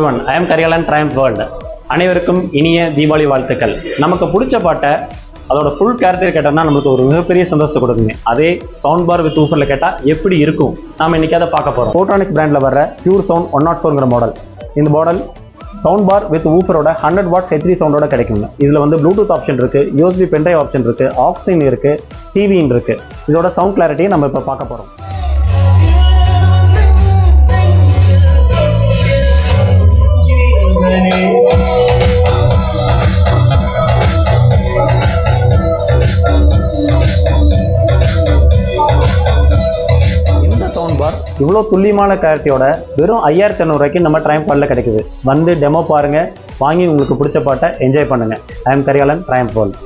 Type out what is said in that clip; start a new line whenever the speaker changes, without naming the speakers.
I am Kariyalan Triumph World. அனைவருக்கும் இனிய தீபாவளி வாழ்த்துக்கள். நமக்கு பிடிச்ச பாட்டை அதோட ஃபுல் கேரக்டர் கேட்டோம்னா நமக்கு ஒரு மிகப்பெரிய சந்தோஷத்தை கொடுக்குங்க. அதே சவுண்ட் பார் வித் ஊஃபரில் கேட்டால் எப்படி இருக்கும் நாம் இன்றைக்கி அதை பார்க்க போகிறோம். ஃபோட்டானிக்ஸ் பிராண்டில் வர பியூர் சவுண்ட் 104ங்கிற மாடல். இந்த மாடல் சவுண்ட் பார் வித் ஊஃபரோட 100 வாட்ஸ் ஹெச்டி சவுண்டோட கிடைக்குங்க. இதில் வந்து ப்ளூடூத் ஆப்ஷன் இருக்குது, யூஎஸ்பி பென்ட்ரைவ் ஆப்ஷன் இருக்குது, ஆக்ஸின் இருக்குது, டிவின்னு இருக்குது. இதோட சவுண்ட் கிளாரிட்டியை நம்ம இப்போ பார்க்க போகிறோம். சவுண்ட் பார் இவ்வளோ துல்லியமான கிளாரிட்டியோட வெறும் 5200 ரூபாய்க்கு நம்ம ட்ரையம்ஃப் வேர்ல்டில் கிடைக்குது. வந்து டெமோ பாருங்கள், வாங்கி உங்களுக்கு பிடிச்ச பாட்டை என்ஜாய் பண்ணுங்கள். I am Kariyalan triumph world.